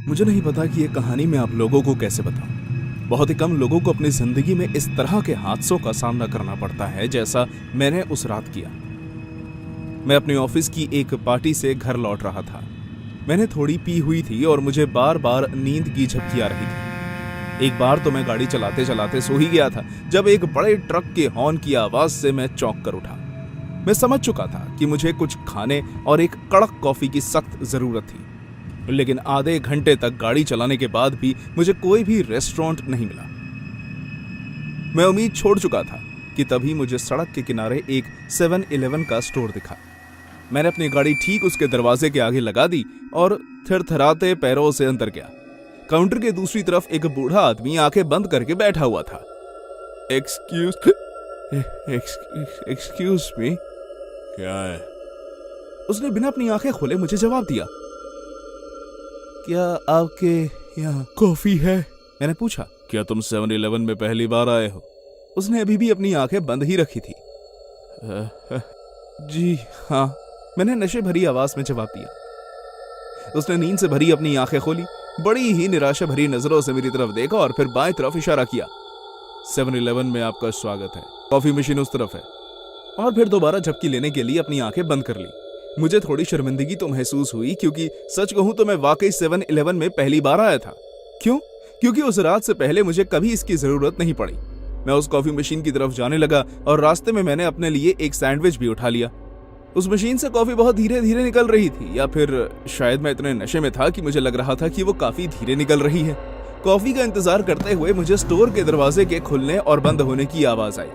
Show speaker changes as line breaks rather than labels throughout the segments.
मुझे नहीं पता कि ये कहानी मैं आप लोगों को कैसे बताऊं। बहुत ही कम लोगों को अपनी जिंदगी में इस तरह के हादसों का सामना करना पड़ता है जैसा मैंने उस रात किया। मैं अपने ऑफिस की एक पार्टी से घर लौट रहा था। मैंने थोड़ी पी हुई थी और मुझे बार बार नींद की झपकी आ रही थी। एक बार तो मैं गाड़ी चलाते चलाते सो ही गया था जब एक बड़े ट्रक के हॉर्न की आवाज से मैं चौंक कर उठा। मैं समझ चुका था कि मुझे कुछ खाने और एक कड़क कॉफी की सख्त जरूरत थी, लेकिन आधे घंटे तक गाड़ी चलाने के बाद भी मुझे कोई भी रेस्टोरेंट नहीं मिला। मैं उम्मीद छोड़ चुका था कि तभी मुझे सड़क के किनारे एक 7-Eleven का स्टोर दिखा। मैंने अपनी गाड़ी ठीक उसके दरवाजे के आगे लगा दी और थरथराते पैरों से अंदर गया। काउंटर के दूसरी तरफ एक बूढ़ा आदमी आंखें बंद करके बैठा हुआ था। एक्सक्यूज मी,
क्या है?
उसने बिना अपनी आंखें खोले मुझे जवाब दिया। क्या आपके यहाँ कॉफी है? मैंने पूछा।
क्या तुम 7-Eleven में पहली बार आए हो?
उसने अभी भी अपनी आंखें बंद ही रखी थी। जी हाँ, मैंने नशे भरी आवाज में जवाब दिया। उसने नींद से भरी अपनी आंखें खोली, बड़ी ही निराशा भरी नजरों से मेरी तरफ देखा और फिर बाएं तरफ इशारा किया।
7-Eleven में आपका स्वागत है,
कॉफी मशीन उस तरफ है। और फिर दोबारा झपकी लेने के लिए अपनी आंखें बंद कर ली। मुझे थोड़ी शर्मिंदगी तो महसूस हुई, क्योंकि सच कहूं तो मैं वाकई 7-Eleven में पहली बार आया था। क्यों? क्योंकि उस रात से पहले मुझे कभी इसकी जरूरत नहीं पड़ी। मैं उस कॉफी मशीन की तरफ जाने लगा और रास्ते में मैंने अपने लिए एक सैंडविच भी उठा लिया। उस मशीन से कॉफी बहुत धीरे धीरे निकल रही थी, या फिर शायद मैं इतने नशे में था कि मुझे लग रहा था कि वो काफी धीरे निकल रही है। कॉफी का इंतजार करते हुए मुझे स्टोर के दरवाजे के खुलने और बंद होने की आवाज आई।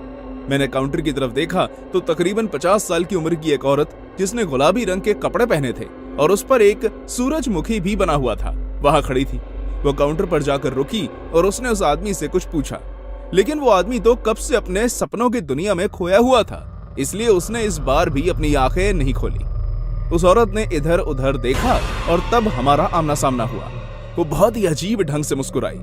मैंने काउंटर की तरफ देखा तो तकरीबन 50 साल की उम्र की एक औरत, जिसने गुलाबी रंग के कपड़े पहने थे और उस पर एक सूरजमुखी भी बना हुआ था, वहां खड़ी थी। वो काउंटर पर जाकर रुकी और उसने उस आदमी से कुछ पूछा, लेकिन वो आदमी तो कब से अपने सपनों की दुनिया में खोया हुआ था, इसलिए उसने इस बार भी अपनी आंखें नहीं खोली। उस औरत ने इधर उधर देखा और तब हमारा आमना सामना हुआ। वो बहुत ही अजीब ढंग से मुस्कुराई।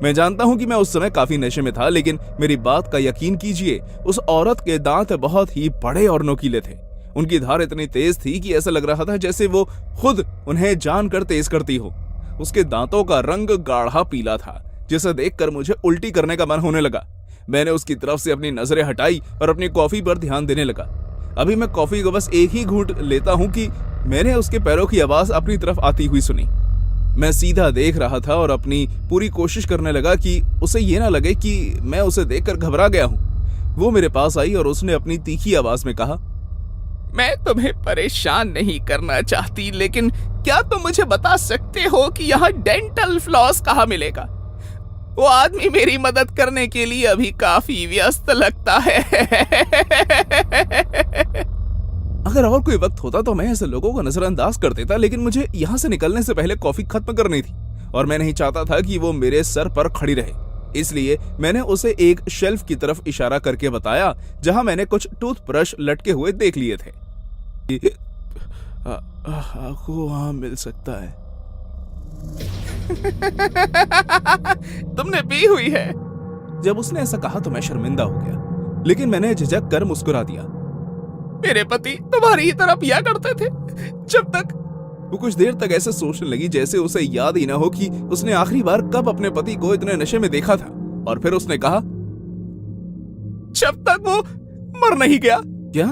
मैं जानता हूं कि मैं उस समय काफी नशे में था, लेकिन मेरी बात का यकीन कीजिए, उस औरत के दांत बहुत ही बड़े और नोकीले थे। उनकी धार इतनी तेज थी कि ऐसा लग रहा था जैसे वो खुद उन्हें जानकर तेज करती हो। उसके दांतों का रंग गाढ़ा पीला था, जिसे देखकर मुझे उल्टी करने का मन होने लगा। मैंने उसकी तरफ से अपनी नजरें हटाई और अपनी कॉफी पर ध्यान देने लगा। अभी मैं कॉफी को बस एक ही घूंट लेता हूं कि मैंने उसके पैरों की आवाज अपनी तरफ आती हुई सुनी। मैं सीधा देख रहा था और अपनी पूरी कोशिश करने लगा कि उसे ये ना लगे कि मैं उसे देखकर घबरा गया हूं। वो मेरे पास आई और उसने अपनी तीखी आवाज में कहा,
मैं तुम्हें परेशान नहीं करना चाहती, लेकिन क्या तुम मुझे बता सकते हो कि यहाँ डेंटल फ्लॉस कहाँ मिलेगा? वो आदमी मेरी मदद करने के लिए अभी काफी व्यस्त लगता है।
अगर और कोई वक्त होता तो मैं ऐसे लोगों को नजरअंदाज कर देता, लेकिन मुझे यहाँ से निकलने से पहले कॉफी खत्म करनी थी और मैं नहीं चाहता था कि वो मेरे सर पर खड़ी रहे। इसलिए मैंने उसे एक शेल्फ की तरफ इशारा करके बताया, जहां मैंने कुछ टूथब्रश लटके हुए देख लिए थे। आपको वहां मिल सकता है।
तुमने पी हुई है?
जब उसने ऐसा कहा तो मैं शर्मिंदा हो गया, लेकिन मैंने झिझक कर मुस्कुरा दिया।
मेरे पति तुम्हारी ही तरह पिया करते थे जब तक।
वो कुछ देर तक ऐसे सोचने लगी जैसे उसे याद ही ना हो कि उसने आखिरी बार कब अपने पति को इतने नशे में देखा था, और फिर उसने कहा,
जब तक वो मर नहीं गया।
क्या?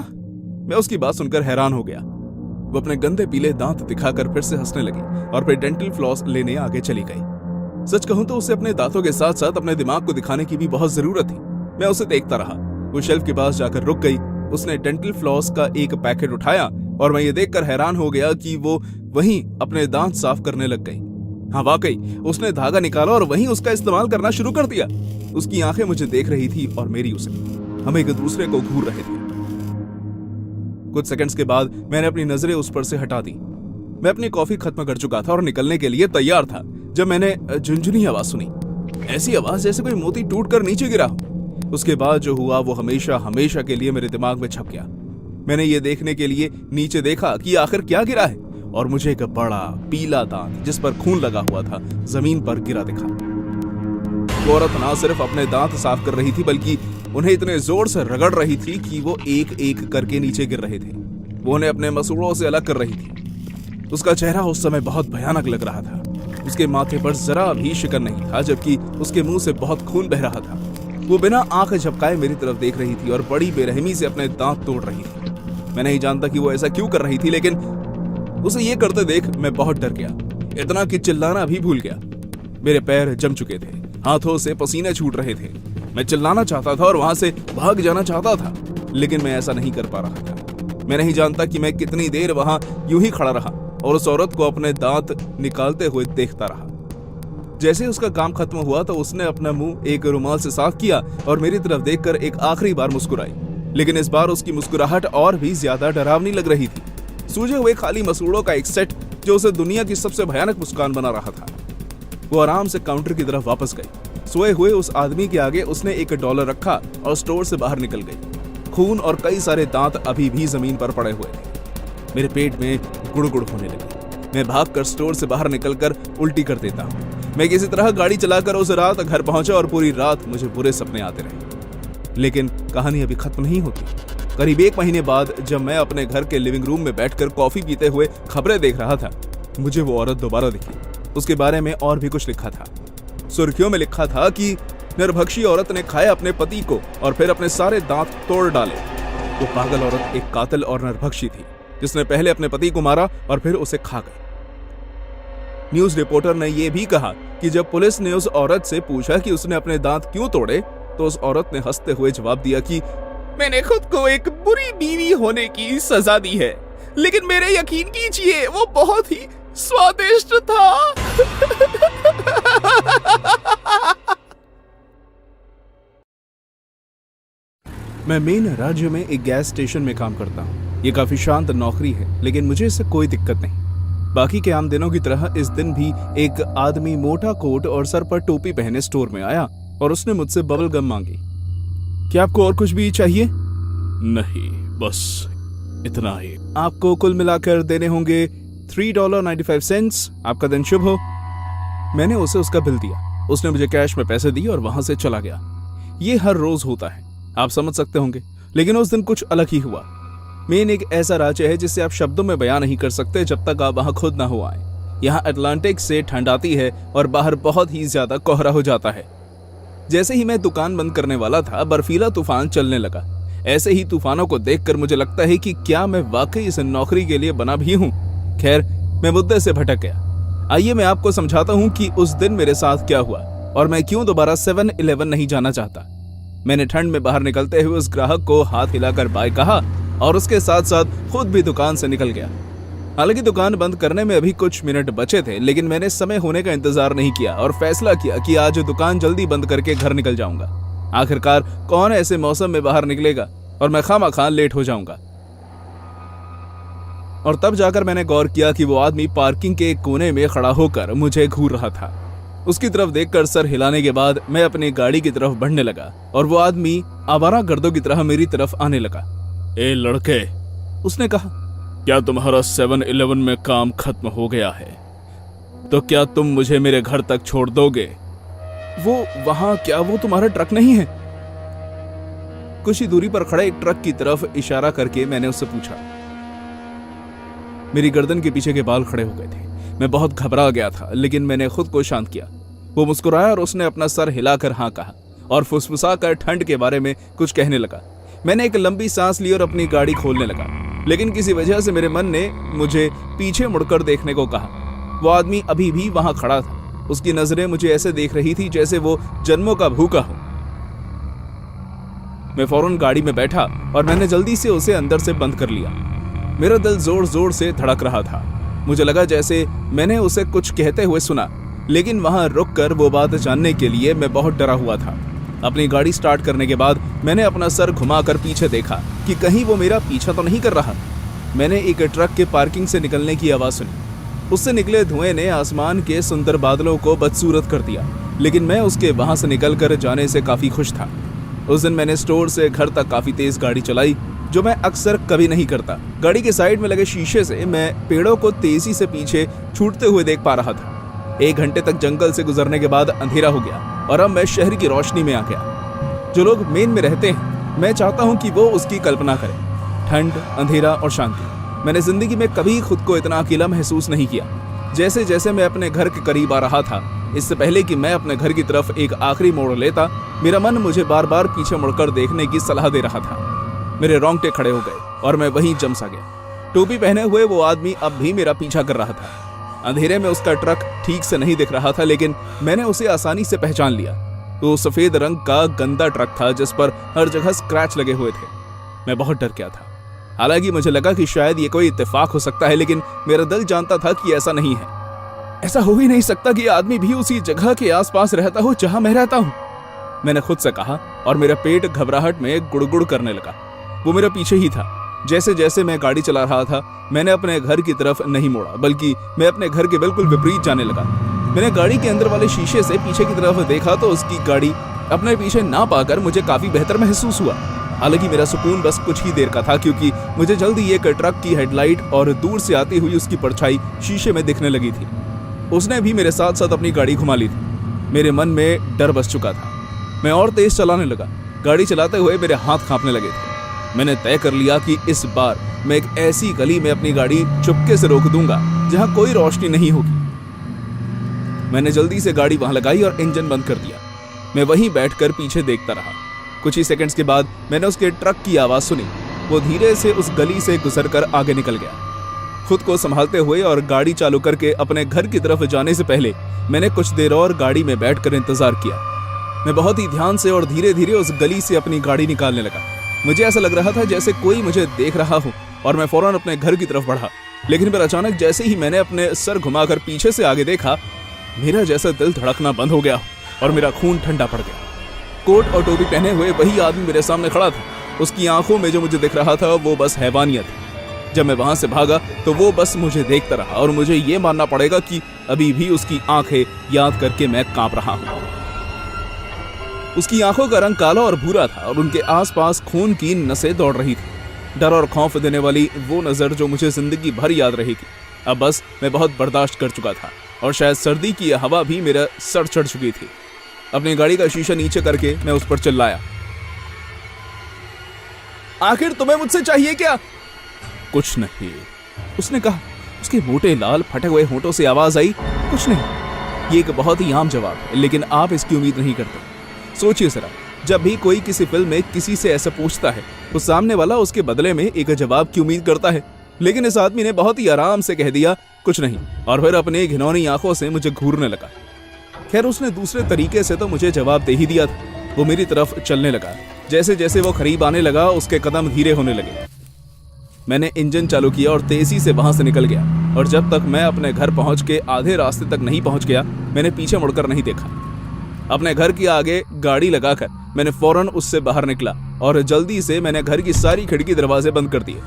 मैं उसकी बात सुनकर हैरान हो गया। वो अपने गंदे पीले दांत दिखाकर फिर से हंसने लगी और फिर डेंटल फ्लॉस लेने आगे चली गई। सच कहूं तो उसे अपने दांतों के साथ साथ अपने दिमाग को दिखाने की भी बहुत जरूरत थी। मैं उसे देखता रहा। वो शेल्फ के पास जाकर रुक गई। उसने डेंटल फ्लॉस का एक पैकेट उठाया और मैं ये देखकर हैरान हो गया कि वो वहीं अपने दांत साफ करने लग गई। हाँ, वाकई उसने धागा निकाला और वहीं उसका इस्तेमाल करना शुरू कर दिया। उसकी आंखें मुझे देख रही थी और मेरी उसे। हम एक दूसरे को घूर रहे थे। कुछ सेकंड्स के बाद मैंने अपनी नजरें उस पर से हटा दी। मैं अपनी कॉफी खत्म कर चुका था और निकलने के लिए तैयार था जब मैंने झुनझुनी आवाज सुनी। ऐसी आवाज जैसे कोई मोती टूटकर नीचे गिरा हो। उसके बाद जो हुआ वो हमेशा हमेशा के लिए मेरे दिमाग में छप गया। मैंने ये देखने के लिए नीचे देखा कि आखिर क्या गिरा है, और मुझे एक बड़ा पीला दांत जिस पर खून लगा हुआ था जमीन पर गिरा दिखा। वो औरत ना सिर्फ अपने दांत साफ कर रही थी, बल्कि उन्हें इतने जोर से रगड़ रही थी कि वो एक एक करके नीचे गिर रहे थे। वो उन्हें अपने मसूड़ों से अलग कर रही थी। उसका चेहरा उस समय बहुत भयानक लग रहा था। उसके माथे पर जरा भी शिकन नहीं था, जबकि उसके मुंह से बहुत खून बह रहा था। वो बिना आंख झपकाए मेरी तरफ देख रही थी और बड़ी बेरहमी से अपने दांत तोड़ रही थी। मैं नहीं जानता कि वो ऐसा क्यों कर रही थी, लेकिन उसे ये करते देख मैं बहुत डर गया, इतना कि चिल्लाना भी भूल गया। मेरे पैर जम चुके थे, हाथों से पसीने छूट रहे थे। मैं चिल्लाना चाहता था और वहां से भाग जाना चाहता था, लेकिन मैं ऐसा नहीं कर पा रहा था। मैं नहीं जानता कि मैं कितनी देर वहां यूं ही खड़ा रहा और उस औरत को अपने दांत निकालते हुए देखता रहा। जैसे उसका काम खत्म हुआ तो उसने अपना मुंह एक रुमाल से साफ किया और मेरी तरफ देखकर एक आखिरी बार मुस्कुराई, लेकिन इस बार उसकी मुस्कुराहट और भी ज्यादा डरावनी लग रही थी। सूजे हुए खाली मसूड़ों का एक सेट जो उसे दुनिया की सबसे भयानक मुस्कान बना रहा था। वो आराम से काउंटर की तरफ वापस गई। सोए हुए उस आदमी के आगे उसने $1 रखा और स्टोर से बाहर निकल गई। खून और कई सारे दांत अभी भी जमीन पर पड़े हुए थे। मेरे पेट में गुड़गुड़ होने लगी। मैं भागकर स्टोर से बाहर निकलकर उल्टी कर देता हूँ। मैं किसी तरह गाड़ी चलाकर उस रात घर पहुंचा और पूरी रात मुझे बुरे सपने आते रहे। लेकिन कहानी अभी खत्म नहीं होती। करीब 1 महीने बाद जब मैं अपने घर के लिविंग रूम में बैठकर कॉफी पीते हुए खबरें देख रहा था, मुझे वो औरत दोबारा दिखी। उसके बारे में और भी कुछ लिखा था। सुर्खियों में लिखा था कि निर्भक्षी औरत ने खाया अपने पति को और फिर अपने सारे दांत तोड़ डाले। वो पागल औरत एक कातिल और निर्भक्षी थी, जिसने पहले अपने पति को मारा और फिर उसे खा गई। न्यूज रिपोर्टर ने यह भी कहा कि जब पुलिस ने उस औरत से पूछा कि उसने अपने दांत क्यों तोड़े, तो उस औरत ने हंसते हुए जवाब दिया कि
मैंने खुद को एक बुरी बीवी होने की सजा दी है, लेकिन मेरे यकीन कीजिए वो बहुत ही स्वादिष्ट था।
मैं मेन राज्य में एक गैस स्टेशन में काम करता हूँ। ये काफी शांत नौकरी है, लेकिन मुझे इससे कोई दिक्कत नहीं। बाकी के आम दिनों की तरह इस दिन भी एक आदमी मोटा कोट और सर पर टोपी पहने स्टोर में आया और उसने मुझसे बबल गम मांगी। क्या आपको और कुछ भी चाहिए?
नहीं, बस इतना ही।
आपको कुल मिलाकर देने होंगे $3.95। आपका दिन शुभ हो। मैंने उसे उसका बिल दिया। उसने मुझे कैश में पैसे दिए और वहां से चला गया। ये हर रोज होता है, आप समझ सकते होंगे, लेकिन उस दिन कुछ अलग ही हुआ। मेन एक ऐसा राज्य है जिसे आप शब्दों में बयान नहीं कर सकते जब तक आप वहां खुद ना हो आए। यहाँ अटलांटिक से ठंड आती है और बाहर बहुत ही ज्यादा कोहरा हो जाता है। जैसे ही मैं दुकान बंद करने वाला था, बर्फीला तूफान चलने लगा। ऐसे ही तूफानों को देखकर मुझे लगता है कि क्या मैं वाकई इस नौकरी के लिए बना भी हूँ। खैर, मैं मुद्दे से भटक गया। आइए मैं आपको समझाता हूँ कि उस दिन मेरे साथ क्या हुआ और मैं क्यों दोबारा 7-Eleven नहीं जाना चाहता। मैंने ठंड में बाहर निकलते हुए उस ग्राहक को हाथ हिलाकर बाय कहा और उसके साथ साथ खुद भी दुकान से निकल गया। हालांकि दुकान बंद करने में अभी कुछ मिनट बचे थे, लेकिन मैंने समय होने का इंतजार नहीं किया और फैसला किया कि आज दुकान जल्दी बंद करके घर निकल जाऊंगा। आखिरकार कौन ऐसे मौसम में बाहर निकलेगा और मैं खामखा लेट हो जाऊंगा। और तब जाकर मैंने गौर किया कि वो आदमी पार्किंग के एक कोने में खड़ा होकर मुझे घूर रहा था। उसकी तरफ देखकर सर हिलाने के बाद मैं अपनी गाड़ी की तरफ बढ़ने लगा और वो आदमी आवारागर्दों की तरह मेरी तरफ आने लगा।
ए लड़के,
उसने कहा,
क्या तुम्हारा 7-Eleven में काम खत्म हो गया है? तो क्या तुम मुझे मेरे घर तक छोड़ दोगे?
वो वहां, क्या वो तुम्हारा ट्रक नहीं है? कुछ ही दूरी पर खड़े एक ट्रक की तरफ इशारा करके मैंने उससे पूछा। मेरी गर्दन के पीछे के बाल खड़े हो गए थे। मैं बहुत घबरा गया था, लेकिन मैंने खुद को शांत किया। वो मुस्कुराया और उसने अपना सर हिलाकर हाँ कहा और फुसफुसाकर ठंड के बारे में कुछ कहने लगा। मैंने एक लंबी सांस ली और अपनी गाड़ी खोलने लगा, लेकिन किसी वजह से मेरे मन ने मुझे पीछे मुड़कर देखने को कहा। वो आदमी अभी भी वहां खड़ा था। उसकी नजरें मुझे ऐसे देख रही थी जैसे वो जन्मों का भूखा हो। मैं फौरन गाड़ी में बैठा और मैंने जल्दी से उसे अंदर से बंद कर लिया। मेरा दिल जोर जोर से धड़क रहा था। मुझे लगा जैसे मैंने उसे कुछ कहते हुए सुना, लेकिन वहां रुककर वो बात जानने के लिए मैं बहुत डरा हुआ था। अपनी गाड़ी स्टार्ट करने के बाद मैंने अपना सर घुमाकर पीछे देखा कि कहीं वो मेरा पीछा तो नहीं कर रहा। मैंने एक ट्रक के पार्किंग से निकलने की आवाज सुनी। उससे निकले धुएं ने आसमान के सुंदर बादलों को बदसूरत कर दिया, लेकिन मैं उसके वहां से निकलकर जाने से काफी खुश था। उस दिन मैंने स्टोर से घर तक काफी तेज गाड़ी चलाई, जो मैं अक्सर कभी नहीं करता। गाड़ी के साइड में लगे शीशे से मैं पेड़ों को तेजी से पीछे छूटते हुए देख पा रहा था। 1 घंटे तक जंगल से गुजरने के बाद अंधेरा हो गया और अब मैं शहर की रोशनी में आ गया। जो लोग मेन में रहते हैं, मैं चाहता हूं कि वो उसकी कल्पना करें। ठंड, अंधेरा और शांति। मैंने जिंदगी में कभी खुद को इतना अकेला महसूस नहीं किया। जैसे जैसे मैं अपने घर के करीब आ रहा था, इससे पहले कि मैं अपने घर की तरफ एक आखिरी मोड़ लेता, मेरा मन मुझे बार बार पीछे मुड़कर देखने की सलाह दे रहा था। मेरे रोंगटे खड़े हो गए और मैं वहीं जम सा गया। टोपी पहने हुए वो आदमी अब भी मेरा पीछा कर रहा था। अंधेरे में उसका ट्रक ठीक से नहीं दिख रहा था, लेकिन मैंने उसे आसानी से पहचान लिया। वो सफेद रंग का गंदा ट्रक था जिस पर हर जगह स्क्रैच लगे हुए थे। मैं बहुत डर गया था। हालांकि मुझे लगा कि शायद ये कोई इत्तेफाक हो सकता है, लेकिन मेरा दिल जानता था कि ऐसा नहीं है। ऐसा हो ही नहीं सकता कि आदमी भी उसी जगह के आसपास रहता हो जहां मैं रहता हूं, मैंने खुद से कहा, और मेरा पेट घबराहट में गुड़गुड़ करने लगा। वो मेरे पीछे ही था। जैसे जैसे मैं गाड़ी चला रहा था, मैंने अपने घर की तरफ नहीं मोड़ा, बल्कि मैं अपने घर के बिल्कुल विपरीत जाने लगा। मैंने गाड़ी के अंदर वाले शीशे से पीछे की तरफ देखा तो उसकी गाड़ी अपने पीछे ना पाकर मुझे काफी बेहतर महसूस हुआ। हालांकि मेरा सुकून बस कुछ ही देर का था, क्योंकि मुझे जल्दी एक ट्रक की हेडलाइट और दूर से आती हुई उसकी परछाई शीशे में दिखने लगी थी। उसने भी मेरे साथ साथ अपनी गाड़ी घुमा ली थी। मेरे मन में डर बस चुका था। मैं और तेज चलाने लगा। गाड़ी चलाते हुए मेरे हाथ कांपने लगे थे। मैंने तय कर लिया कि इस बार मैं एक ऐसी गली में अपनी गाड़ी चुपके से रोक दूंगा जहां कोई रोशनी नहीं होगी। मैंने जल्दी से गाड़ी वहां लगाई और इंजन बंद कर दिया। मैं वहीं बैठकर पीछे देखता रहा। कुछ ही सेकंड्स के बाद मैंने उसके ट्रक की आवाज सुनी। वो धीरे से उस गली से गुजरकर आगे निकल गया। खुद को संभालते हुए और गाड़ी चालू करके अपने घर की तरफ जाने से पहले मैंने कुछ देर और गाड़ी में बैठकर इंतजार किया। मैं बहुत ही ध्यान से और धीरे धीरे उस गली से अपनी गाड़ी निकालने लगा। मुझे ऐसा लग रहा था जैसे कोई मुझे देख रहा हो, और मैं फौरन अपने घर की तरफ बढ़ा। लेकिन फिर अचानक जैसे ही मैंने अपने सर घुमाकर पीछे से आगे देखा, मेरा जैसा दिल धड़कना बंद हो गया और मेरा खून ठंडा पड़ गया। कोट और टोपी पहने हुए वही आदमी मेरे सामने खड़ा था। उसकी आंखों में जो मुझे दिख रहा था वो बस हैवानियत। जब मैं वहां से भागा तो वो बस मुझे देखता रहा, और मुझे ये मानना पड़ेगा कि अभी भी उसकी आंखें याद करके मैं कांप रहा हूं। उसकी आंखों का रंग काला और भूरा था और उनके आसपास खून की नसें दौड़ रही थी। डर और खौफ देने वाली वो नजर जो मुझे जिंदगी भर याद रहेगी। अब बस मैं बहुत बर्दाश्त कर चुका था और शायद सर्दी की हवा भी मेरा सर चढ़ चुकी थी। अपनी गाड़ी का शीशा नीचे करके मैं उस पर चिल्लाया, आखिर तुम्हें मुझसे चाहिए क्या? कुछ नहीं, उसने कहा। उसके मोटे लाल फटे हुए होंठों से आवाज आई, कुछ नहीं। ये एक बहुत ही आम जवाब है, लेकिन आप इसकी उम्मीद नहीं करते। सोचिए जरा, जब भी कोई किसी फिल्म में किसी से ऐसा पूछता है तो सामने वाला उसके बदले में एक जवाब की उम्मीद करता है, लेकिन इस आदमी ने बहुत ही आराम से कह दिया, कुछ नहीं, और फिर अपनी घिनौनी आंखों से मुझे घूरने लगा। खैर, उसने दूसरे तरीके से तो मुझे जवाब दे ही दिया था। वो मेरी तरफ चलने लगा। जैसे जैसे वो करीब आने लगा, उसके कदम धीरे होने लगे। मैंने इंजन चालू किया और तेजी से वहां से निकल गया, और जब तक मैं अपने घर पहुंच के आधे रास्ते तक नहीं पहुंच गया, मैंने पीछे मुड़कर नहीं देखा। अपने घर के आगे गाड़ी लगाकर मैंने फौरन उससे बाहर निकला और जल्दी से मैंने घर की सारी खिड़की दरवाजे बंद कर दिए।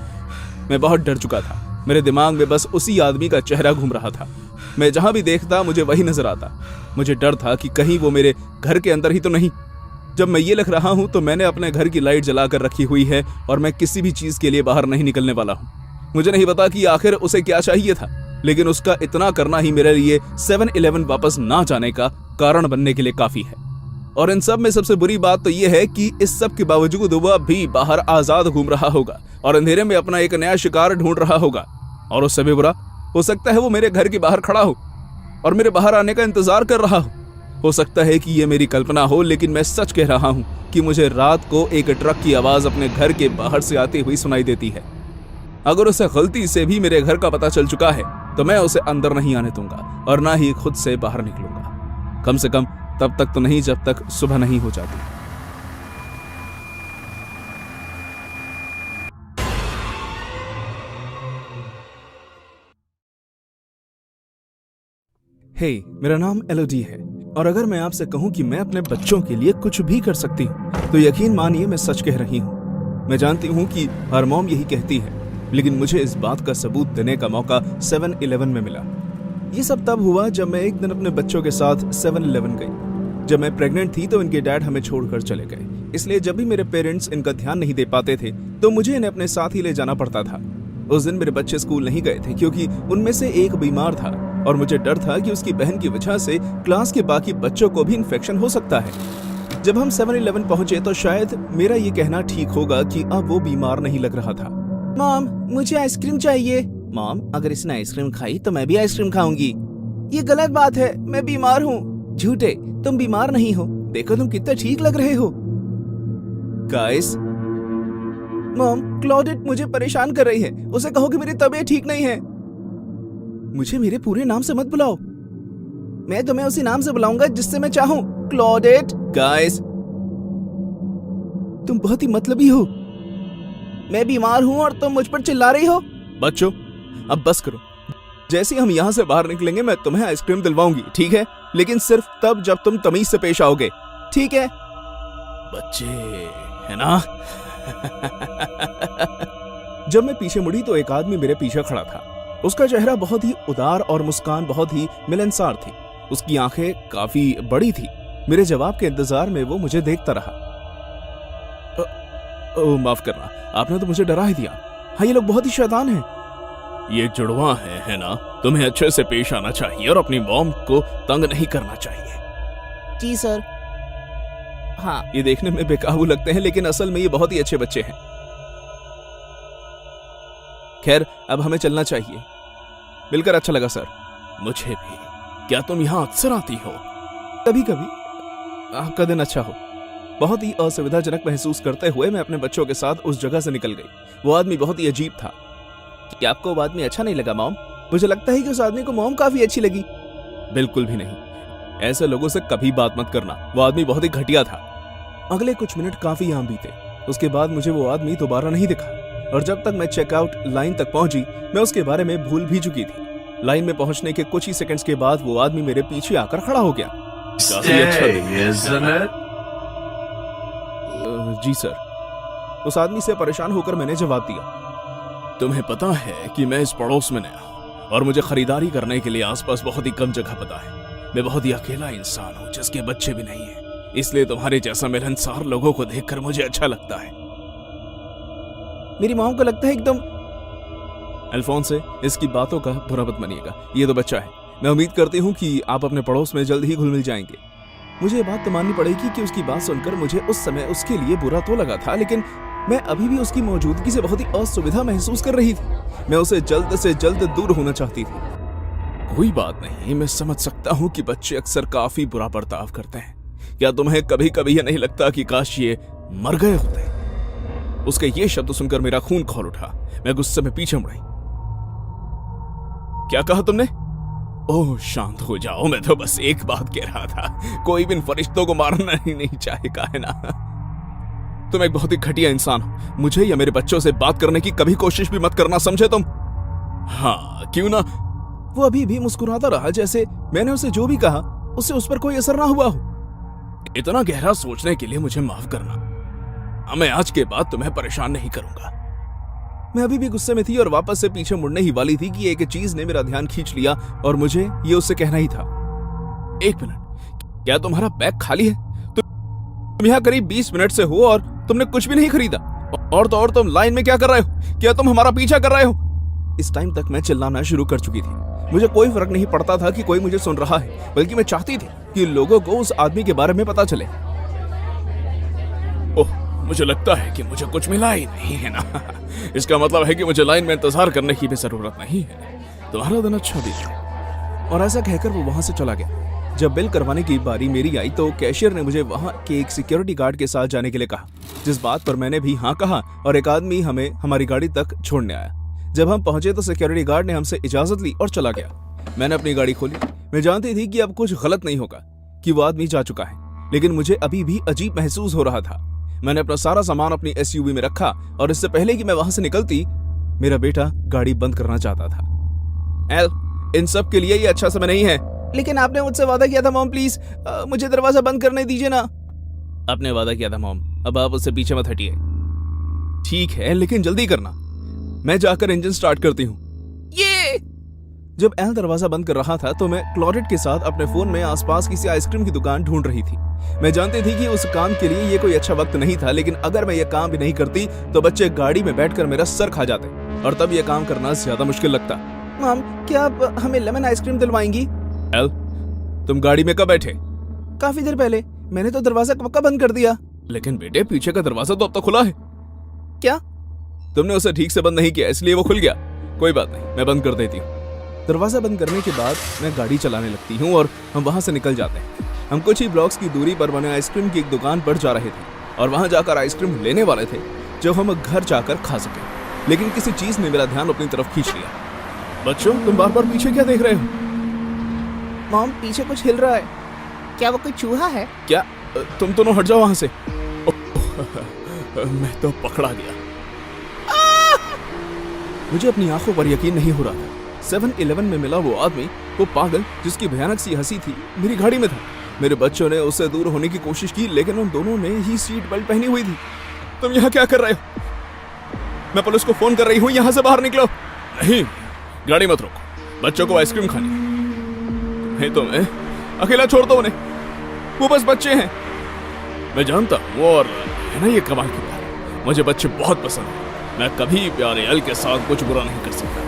मैं बहुत डर चुका था। मेरे दिमाग में बस उसी आदमी का चेहरा घूम रहा था। मैं जहां भी देखता मुझे वही नजर आता। मुझे डर था कि कहीं वो मेरे घर के अंदर ही तो नहीं। जब मैं ये लिख रहा हूं तो मैंने अपने घर की लाइट जलाकर रखी हुई है और मैं किसी भी चीज के लिए बाहर नहीं निकलने वाला हूं। मुझे नहीं पता कि आखिर उसे क्या चाहिए था, लेकिन उसका इतना करना ही मेरे लिए 7-Eleven वापस ना जाने का कारण बनने के लिए काफी है। और इन सब में सबसे बुरी बात तो यह है कि इस सब के बावजूद वह भी बाहर आजाद घूम रहा होगा और अंधेरे में अपना एक नया शिकार ढूंढ रहा होगा। और उससे भी बुरा हो सकता है वो मेरे घर के बाहर खड़ा हो और मेरे बाहर आने का इंतजार कर रहा हो सकता है कि ये मेरी कल्पना हो, लेकिन मैं सच कह रहा हूं कि मुझे रात को एक ट्रक की आवाज अपने घर के बाहर से आती हुई सुनाई देती है। अगर उसे गलती से भी मेरे घर का पता चल चुका है तो मैं उसे अंदर नहीं आने दूंगा और ना ही खुद से बाहर निकलूंगा। कम से कम तब तक तो नहीं जब तक सुबह नहीं हो जाती। हे, मेरा नाम एलोडी है और अगर मैं आपसे कहूं कि मैं अपने बच्चों के लिए कुछ भी कर सकती हूं तो यकीन मानिए मैं सच कह रही हूं। मैं जानती हूं कि हर मॉम यही कहती है, लेकिन मुझे इस बात का सबूत देने का मौका 7-Eleven में मिला। ये सब तब हुआ जब मैं एक दिन अपने बच्चों के साथ 7-Eleven गई। जब मैं प्रेग्नेंट थी तो इनके डैड हमें छोड़कर चले गए, इसलिए जब भी मेरे पेरेंट्स इनका ध्यान नहीं दे पाते थे तो मुझे इन्हें अपने साथ ही ले जाना पड़ता था। उस दिन मेरे बच्चे स्कूल नहीं गए थे क्योंकि उनमें से एक बीमार था और मुझे डर था कि उसकी बहन की वजह से क्लास के बाकी बच्चों को भी इन्फेक्शन हो सकता है। जब हम 7-Eleven पहुंचे तो शायद मेरा ये कहना ठीक होगा कि अब वो बीमार नहीं लग रहा था। मॉम, मुझे आइसक्रीम चाहिए।
मॉम, अगर इसने आइसक्रीम खाई तो मैं भी आइसक्रीम खाऊंगी। ये गलत बात है, मैं बीमार हूँ। झूठे, तुम बीमार नहीं हो, देखो तुम कितने ठीक लग रहे हो। गाइस, मॉम, क्लॉडेट मुझे परेशान कर रही है, उसे कहो कि मेरी तबीयत ठीक नहीं है। मुझे मेरे पूरे नाम से मत बुलाओ, मैं तुम्हें उसी नाम से बुलाऊंगा जिससे मैं चाहूं, क्लॉडेट। गाइस, तुम बहुत ही मतलबी हो। मैं बीमार हूं और तुम मुझ पर चिल्ला रही हो।
बच्चों, अब बस करो। जैसे ही हम यहाँ से बाहर निकलेंगे मैं तुम्हें आइसक्रीम दिलवाऊंगी, ठीक है? लेकिन सिर्फ तब जब तुम तमीज से पेश आओगे, ठीक है?
बच्चे, है ना?
जब मैं पीछे मुड़ी तो एक आदमी मेरे पीछे खड़ा था। उसका चेहरा बहुत ही उदार और मुस्कान बहुत ही मिलनसार थी। उसकी आंखें काफी बड़ी थी। मेरे जवाब के इंतजार में वो मुझे देखता रहा। माफ करना, आपने तो मुझे डरा ही दिया। हाँ, ये लोग बहुत ही शैतान हैं।
ये जुड़वा है ना? तुम्हें अच्छे से पेश आना चाहिए और अपनी मॉम को तंग नहीं करना चाहिए।
जी सर। हाँ,
ये देखने में बेकाबू लगते हैं लेकिन असल में ये बहुत ही अच्छे बच्चे हैं। खैर, अब हमें चलना चाहिए। मिलकर अच्छा लगा सर।
मुझे भी। क्या तुम यहाँ अक्सर आती हो?
कभी कभी। आपका दिन अच्छा हो। बहुत ही असुविधाजनक महसूस करते हुए मैं अपने बच्चों के साथ उस जगह से निकल गई। वो आदमी बहुत ही अजीब था। क्या आपको वो आदमी अच्छा नहीं लगा मॉम? मुझे लगता है कि उस आदमी को मॉम काफी अच्छी लगी। बिल्कुल भी नहीं। ऐसे लोगों से कभी बात मत करना। वो आदमी बहुत ही घटिया था। अगले कुछ मिनट काफी यहाँ बीते। उसके बाद मुझे वो आदमी दोबारा नहीं दिखा और जब तक मैं चेकआउट लाइन तक पहुंची मैं उसके बारे में भूल भी चुकी थी। लाइन में पहुंचने के कुछ ही सेकंड्स के बाद वो आदमी मेरे पीछे आकर खड़ा हो गया।
काफी अच्छा दिन।
जी सर। उस आदमी से परेशान होकर मैंने जवाब दिया।
तुम्हें पता है कि मैं इस पड़ोस में नया हूं और मुझे खरीदारी करने के लिए आसपास बहुत ही कम जगह पता है। मैं बहुत ही अकेला इंसान हूं जिसके बच्चे भी नहीं है, इसलिए तुम्हारे जैसा मिलनसार लोगों को देखकर मुझे अच्छा लगता है।
मेरी मॉम को लगता है एकदम।
अल्फोंसे, इसकी बातों का बुरा मत मानिएगा, ये तो बच्चा है। मैं उम्मीद करती हूँ कि आप अपने पड़ोस में जल्द ही घुल मिल जाएंगे। मुझे ये बात तो माननी पड़ेगी कि उसकी बात सुनकर मुझे उस समय उसके लिए बुरा तो लगा था, लेकिन मैं अभी भी उसकी मौजूदगी से बहुत ही असुविधा महसूस कर रही थी। मैं उसे जल्द से जल्द दूर होना चाहती थी।
कोई बात नहीं, मैं समझ सकता हूँ कि बच्चे अक्सर काफी बुरा बर्ताव करते हैं। क्या तुम्हें कभी कभी यह नहीं लगता कि काश ये मर गए होते? उसके ये शब्द सुनकर मेरा खून खौल उठा। मैं गुस्से में पीछे मुड़ी। क्या कहा तुमने? ओह, शांत हो जाओ, मैं तो बस एक बात कह रहा था। कोई भी इन फरिश्तों को मारना ही नहीं चाहेगा, है ना? तुम एक बहुत ही घटिया इंसान हो। मुझे या मेरे बच्चों से बात करने की कभी कोशिश भी मत करना, समझे तुम? हाँ, क्यों ना?
वो अभी भी मुस्कुराता रहा जैसे मैंने उसे जो भी कहा उससे उस पर कोई असर ना हुआ हो।
इतना गहरा सोचने के लिए मुझे माफ करना। मैं आज के बाद तुम्हें परेशान नहीं करूंगा।
मैं अभी भी गुस्से में थी और वापस से पीछे मुड़ने ही वाली थी कि एक चीज ने मेरा ध्यान खींच लिया और मुझे ये उससे कहना ही था।
एक मिनट, क्या तुम्हारा बैग खाली है?
तुम यहाँ करीब 20 मिनट से हो और तुमने कुछ भी नहीं खरीदा। और तो और तुम लाइन में क्या कर रहे हो? क्या तुम हमारा पीछा कर रहे हो? इस टाइम तक मैं चिल्लाना शुरू कर चुकी थी। मुझे कोई फर्क नहीं पड़ता था कि कोई मुझे सुन रहा है, बल्कि मैं चाहती थी कि लोगों को उस आदमी के बारे में पता चले।
ओह, मुझे लगता है कि मुझे कुछ मिला ही नहीं, है ना? इसका मतलब है कि मुझे लाइन में इंतजार करने की भी जरूरत नहीं है। तुम्हारा दिन अच्छा बीते।
और ऐसा कहकर वो वहां से चला गया। जब बिल करवाने की बारी मेरी आई तो कैशियर ने मुझे वहां के एक सिक्योरिटी गार्ड के साथ जाने के लिए कहा, जिस बात पर मैंने भी हाँ कहा और एक आदमी हमें हमारी गाड़ी तक छोड़ने आया। जब हम पहुंचे तो सिक्योरिटी गार्ड ने हमसे इजाजत ली और चला गया। मैंने अपनी गाड़ी खोली। मैं जानती थी कि अब कुछ गलत नहीं होगा, कि वो आदमी जा चुका है, लेकिन मुझे अभी भी अजीब महसूस हो रहा था। मैंने अपना सारा सामान अपनी एसयूवी में रखा और इससे पहले कि मैं वहां से निकलती, मेरा बेटा गाड़ी बंद करना चाहता था। एल, इन सब के लिए ये अच्छा समय नहीं है। लेकिन आपने मुझसे वादा किया था मॉम, प्लीज मुझे दरवाजा बंद करने दीजिए ना। आपने वादा किया था मॉम, अब आप उससे पीछे मत हटिए। ठीक है, लेकिन जल्दी करना। मैं जाकर इंजन स्टार्ट करती हूँ।
ये
जब एल दरवाजा बंद कर रहा था तो मैं क्लॉडेट के साथ अपने फोन में आसपास किसी आइसक्रीम की दुकान ढूंढ रही थी। मैं जानती थी कि उस काम के लिए ये कोई अच्छा वक्त नहीं था, लेकिन अगर मैं ये काम भी नहीं करती तो बच्चे गाड़ी में बैठकर मेरा सर खा जाते और तब ये काम करना ज्यादा मुश्किल लगता। मॉम, क्या आप हमें लेमन आइसक्रीम दिलवाएंगी?
एल, तुम गाड़ी में कब बैठे?
काफी देर पहले। मैंने तो दरवाजा पक्का बंद कर दिया।
लेकिन बेटे, पीछे का दरवाजा तो अब तक खुला है।
क्या?
तुमने उसे ठीक से बंद नहीं किया, इसलिए वो खुल गया।
कोई बात नहीं, मैं बंद कर देती हूँ। दरवाजा बंद करने के बाद मैं गाड़ी चलाने लगती हूँ और हम वहां से निकल जाते हैं। हम कुछ ही ब्लॉक्स की दूरी पर बने आइसक्रीम की एक दुकान पर जा रहे थे और वहां जाकर आइसक्रीम लेने वाले थे जो हम घर जाकर खा सके, लेकिन किसी चीज ने मेरा ध्यान अपनी तरफ खींच लिया। बच्चों, तुम बार बार पीछे क्या देख रहे हो?
मॉम, पीछे कुछ हिल रहा है। क्या वो कोई चूहा है?
क्या? तुम दोनों हट जाओ वहां से। मैं तो पकड़ा गया। मुझे अपनी आंखों पर यकीन नहीं हो रहा था। 7-Eleven में मिला वो आदमी, वो पागल जिसकी भयानक सी हंसी थी, मेरी गाड़ी में था। मेरे बच्चों ने उससे दूर होने की कोशिश की, लेकिन उन दोनों ने ही सीट बेल्ट पहनी हुई थी। तुम यहाँ क्या कर रहे हो? मैं पुलिस को फोन कर रही हूँ, यहाँ से बाहर निकलो। नहीं, गाड़ी मत रोको, बच्चों को आइसक्रीम खानी नहीं तो मैं अकेला छोड़ दो उन्हें, वो बस बच्चे हैं। मैं जानता हूँ, और है ना ये कमाल की बात, मुझे बच्चे बहुत पसंद है। मैं कभी प्यारे एल के साथ कुछ बुरा नहीं कर सकता।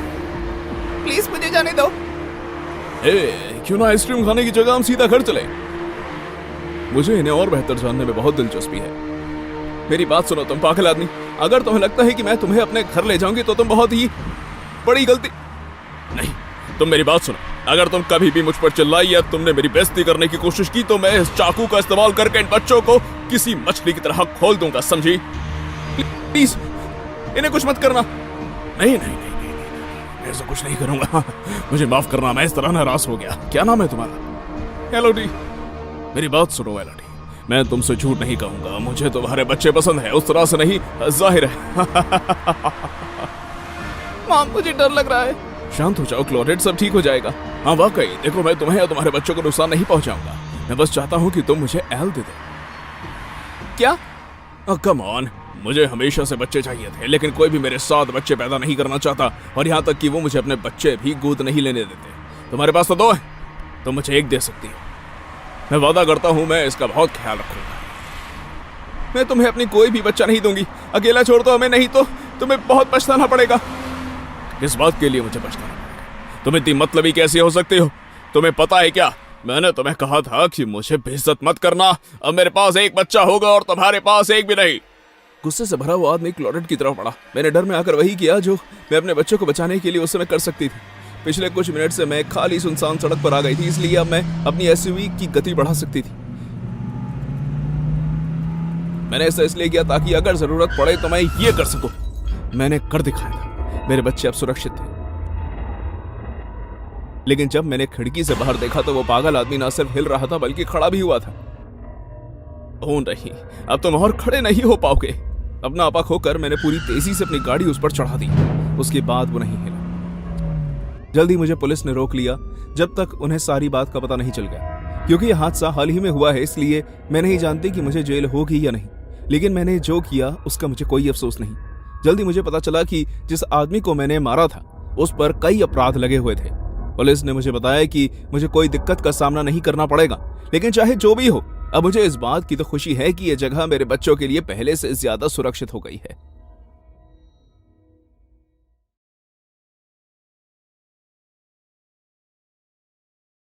प्लीज मुझे जाने दो।
क्यों ना आइसक्रीम खाने की जगह हम सीधा घर चले? मुझे इन्हें और बेहतर जानने में बहुत दिलचस्पी है। मेरी बात सुनो तुम पागल आदमी, अगर तुम्हें लगता है कि मैं तुम्हें अपने घर ले जाऊंगी तो तुम बहुत ही बड़ी गलती। नहीं, तुम मेरी बात सुनो, अगर तुम कभी भी मुझ पर चिल्लाई या तुमने मेरी बेइज्जती करने की कोशिश की तो मैं इस चाकू का इस्तेमाल करके इन बच्चों को किसी मछली की तरह खोल दूंगा, समझी? प्लीज इन्हें कुछ मत करना। नहीं नहीं नहीं नहीं, नहीं। ऐसा कुछ नहीं करूंगा। मुझे माफ करना, मैं इस तरह नाराज हो गया। क्या नाम है तुम्हारा? एलोडी। मेरी बात सुनो एलोडी, मैं तुमसे झूठ नहीं कहूंगा, मुझे तुम्हारे बच्चे पसंद है, उस तरह से नहीं, जाहिर है।
मॉम, मुझे डर लग रहा है।
शांत हो जाओ क्लोरेट, सब ठीक हो जाएगा। हाँ वाकई, देखो मैं तुम्हें या तुम्हारे बच्चों को नुकसान नहीं पहुंचाऊंगा। मैं बस चाहता हूँ कि तुम मुझे एल दे दो।
क्या?
कम ऑन, मुझे हमेशा से बच्चे चाहिए थे, लेकिन कोई भी मेरे साथ बच्चे पैदा नहीं करना चाहता, और यहाँ तक कि वो मुझे अपने बच्चे भी गोद नहीं लेने देते। तुम्हारे पास तो 2 है, तुम मुझे 1 दे सकती हो। मैं वादा करता हूँ मैं इसका बहुत ख्याल रखूंगा। मैं तुम्हें अपनी कोई भी बच्चा नहीं दूंगी, अकेला छोड़ दो हमें, नहीं तो तुम्हें बहुत पछताना पड़ेगा। इस बात के लिए मुझे पछताना पड़ेगा? तुम इतनी मतलबी कैसे हो सकते हो? तुम्हें पता है क्या, मैंने तुम्हें कहा था कि मुझे बेइज्जत मत करना। अब मेरे पास 1 बच्चा होगा और तुम्हारे पास 1 भी नहीं। गुस्से से भरा वो आदमी क्लोरेट की तरफ बढ़ा। मैंने डर में आकर वही किया जो मैं अपने बच्चों को बचाने के लिए उस समय कर सकती थी। पिछले कुछ मिनट से मैं खाली सुनसान सड़क पर आ गई थी, इसलिए अब मैं अपनी एसयूवी की गति बढ़ा सकती थी। मैंने ऐसा इसलिए किया ताकि अगर जरूरत पड़े तो मैं ये कर सकूं। मैंने कर दिखाया था, मेरे बच्चे अब सुरक्षित थे। लेकिन जब मैंने खिड़की से बाहर देखा तो वो पागल आदमी न सिर्फ हिल रहा था बल्कि खड़ा भी हुआ था। ओ नहीं, अब तुम और खड़े नहीं हो पाओगे। अपना आपा खोकर मैंने पूरी तेजी से अपनी गाड़ी उस पर चढ़ा दी। उसके बाद वो नहीं हिला। जल्दी मुझे पुलिस ने रोक लिया, जब तक उन्हें सारी बात का पता नहीं चल गया। क्योंकि यह हादसा हाल ही में हुआ है, इसलिए मैं नहीं जानती कि मुझे जेल होगी या नहीं। लेकिन मैंने जो किया उसका मुझे कोई अफसोस नहीं। जल्दी मुझे पता चला कि जिस आदमी को मैंने मारा था उस पर कई अपराध लगे हुए थे। पुलिस ने मुझे बताया कि मुझे कोई दिक्कत का सामना नहीं करना पड़ेगा। लेकिन चाहे जो भी हो, अब मुझे इस बात की तो खुशी है कि यह जगह मेरे बच्चों के लिए पहले से ज्यादा सुरक्षित हो गई है।